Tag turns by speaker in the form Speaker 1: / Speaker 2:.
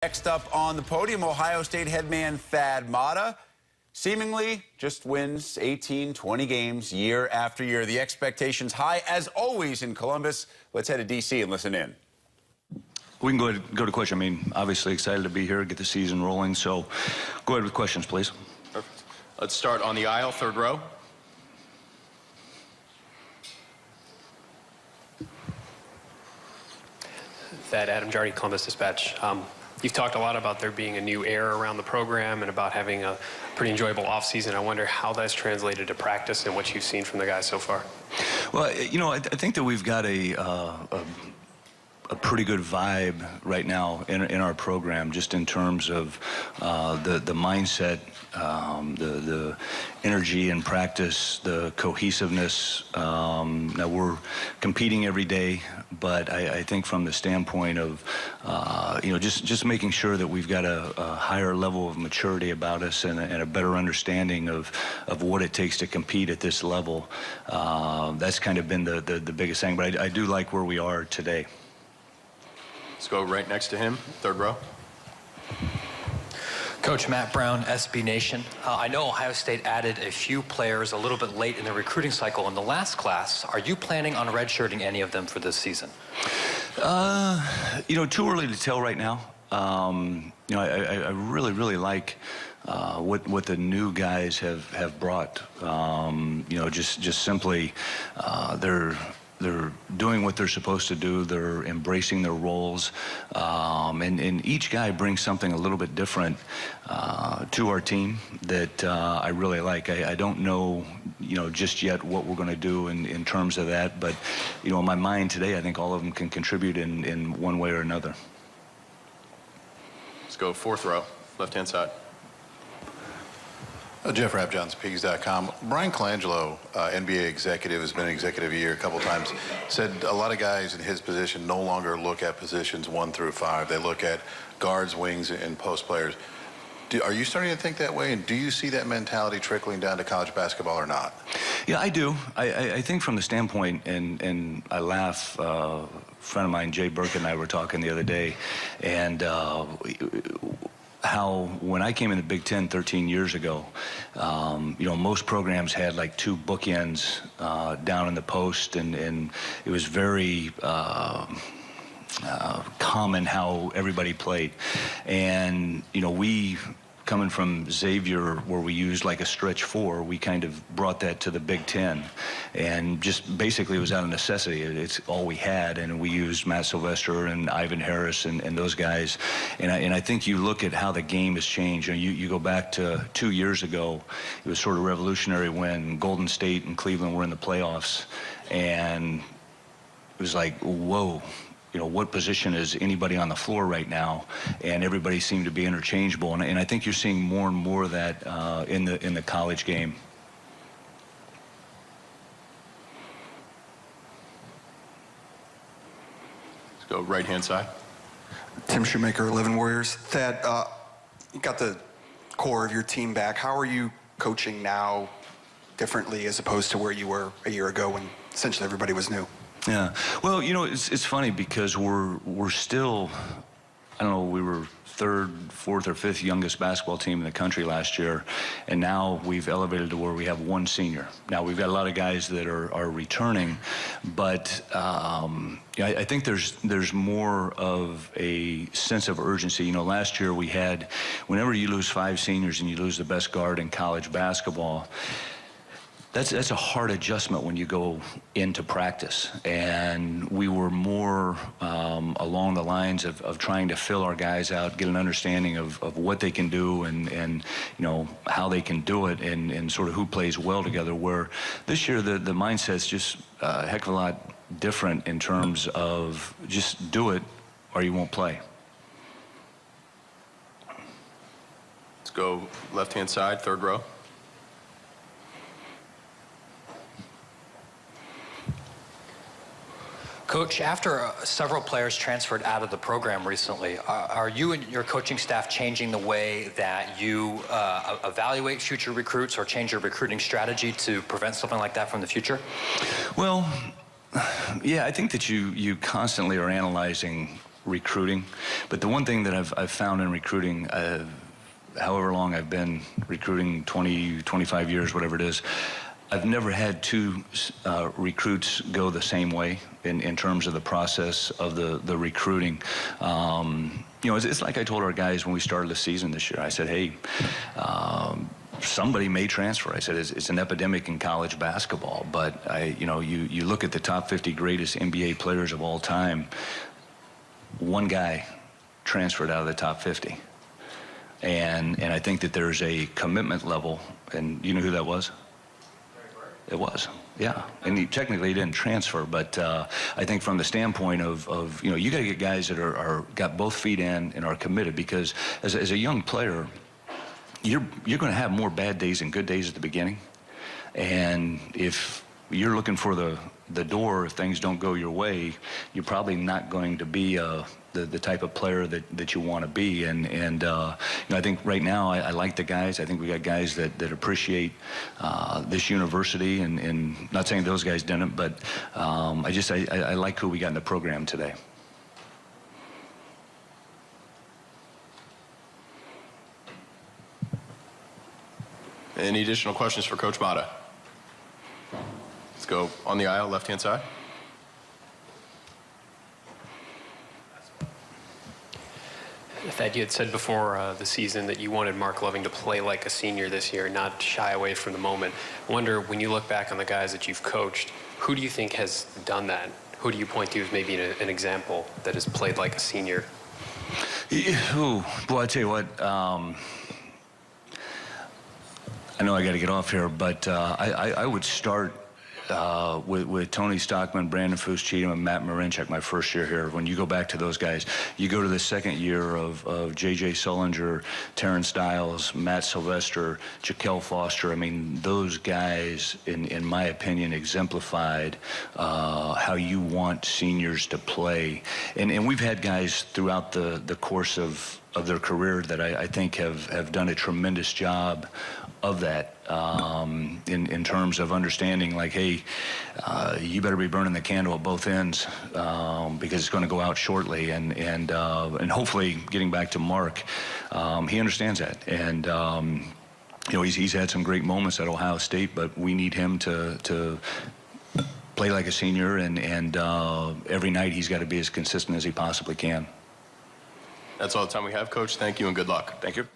Speaker 1: Next up on the podium, Ohio State headman Thad Matta seemingly just wins 18, 20 games year after year. The expectations high as always in Columbus. Let's head to D.C. and listen in.
Speaker 2: We can go to question. I mean, obviously excited to be here, get the season rolling. So go ahead with questions, please.
Speaker 3: Perfect. Let's start on the aisle, third row.
Speaker 4: Thad, Adam Jardy, Columbus Dispatch. You've talked a lot about there being a new air around the program and about having a pretty enjoyable offseason. I wonder how that's translated to practice and what you've seen from the guys so far.
Speaker 2: Well, you know, I think that we've got a pretty good vibe right now in our program, just in terms of the mindset, the energy in practice, the cohesiveness. Now we're competing every day, but I think from the standpoint of you know, just making sure that we've got a higher level of maturity about us and a better understanding of what it takes to compete at this level. That's kind of been the biggest thing. But I do like where we are today.
Speaker 3: Let's go right next to him, third row.
Speaker 5: Coach Matt Brown, SB Nation. I know Ohio State added a few players a little bit late in the recruiting cycle in the last class. Are you planning on redshirting any of them for this season?
Speaker 2: You know, too early to tell right now. You know, I really like what the new guys have brought. You know, just simply they're doing what they're supposed to do. They're embracing their roles, and each guy brings something a little bit different to our team that I really like. I don't know, you know, just yet what we're going to do in terms of that, but you know, in my mind today, I think all of them can contribute in one way or another.
Speaker 3: Let's go fourth row, left-hand side.
Speaker 6: Jeff Rapjohns, Pigs.com. Brian Colangelo, NBA executive, has been an executive year a couple times, said a lot of guys in his position no longer look at positions 1 through 5. They look at guards, wings, and post players. Are you starting to think that way, and do you see that mentality trickling down to college basketball or not?
Speaker 2: Yeah, I do. I think from the standpoint, and I laugh, a friend of mine, Jay Burke, and I were talking the other day, and how when I came in the Big Ten 13 years ago, you know, most programs had like 2 bookends down in the post, and it was very common how everybody played. And, you know, we, coming from Xavier, where we used like a stretch 4, we kind of brought that to the Big Ten, and just basically it was out of necessity. It's all we had, and we used Matt Sylvester and Ivan Harris and those guys. And I think you look at how the game has changed. You go back to 2 years ago, it was sort of revolutionary when Golden State and Cleveland were in the playoffs, and it was like, whoa. You know, what position is anybody on the floor right now? And everybody seemed to be interchangeable. And I think you're seeing more and more of that in the college game.
Speaker 3: Let's go right-hand side.
Speaker 7: Tim Shoemaker, 11 Warriors. Thad, you got the core of your team back. How are you coaching now differently as opposed to where you were a year ago when essentially everybody was new?
Speaker 2: Yeah, well, you know, it's funny because we're still, I don't know, we were 3rd, 4th, or 5th youngest basketball team in the country last year, and now we've elevated to where we have 1 senior. Now we've got a lot of guys that are returning, but I think there's more of a sense of urgency. You know, last year we had, whenever you lose 5 seniors and you lose the best guard in college basketball, that's a hard adjustment when you go into practice. And we were more along the lines of trying to fill our guys out, get an understanding of what they can do and you know, how they can do it and sort of who plays well together. Where this year the mindset's just a heck of a lot different in terms of just do it or you won't play.
Speaker 3: Let's go left-hand side, third row.
Speaker 5: Coach, after several players transferred out of the program recently, are you and your coaching staff changing the way that you evaluate future recruits or change your recruiting strategy to prevent something like that from the future?
Speaker 2: Well, yeah, I think that you constantly are analyzing recruiting. But the one thing that I've found in recruiting, however long I've been recruiting, 20, 25 years, whatever it is, I've never had two recruits go the same way in terms of the process of the recruiting. You know, it's like I told our guys when we started the season this year. I said, hey, somebody may transfer. I said, it's an epidemic in college basketball, but you look at the top 50 greatest NBA players of all time, one guy transferred out of the top 50. And I think that there's a commitment level, and you know who that was? It was, yeah. And he technically didn't transfer, but I think from the standpoint of you got to get guys that are got both feet in and are committed, because as a young player, you're going to have more bad days than good days at the beginning. And if you're looking for the door, if things don't go your way, you're probably not going to be the type of player that you want to be. And I think right now I like the guys. I think we got guys that appreciate this university, and not saying those guys didn't, but I like who we got in the program today.
Speaker 3: Any additional questions for Coach Matta? Let's go on the aisle, left-hand side.
Speaker 4: Thad, you had said before the season that you wanted Mark Loving to play like a senior this year, not shy away from the moment. I wonder, when you look back on the guys that you've coached, who do you think has done that? Who do you point to as maybe an example that has played like a senior?
Speaker 2: Ooh, boy, I tell you what, I know I got to get off here, but I would start with Tony Stockman, Brandon Foose-Cheatham, and Matt Marinchak my first year here. When you go back to those guys, you go to the second year of J.J. Sullinger, Terrence Stiles, Matt Sylvester, Jaquel Foster. I mean, those guys, in my opinion, exemplified how you want seniors to play. And we've had guys throughout the course of their career that I think have done a tremendous job of that, in terms of understanding, like, hey, you better be burning the candle at both ends, because it's going to go out shortly. And hopefully, getting back to Mark, he understands that. And he's had some great moments at Ohio State, but we need him to play like a senior, and every night he's got to be as consistent as he possibly can.
Speaker 3: That's all the time we have, Coach. Thank you and good luck.
Speaker 2: Thank you.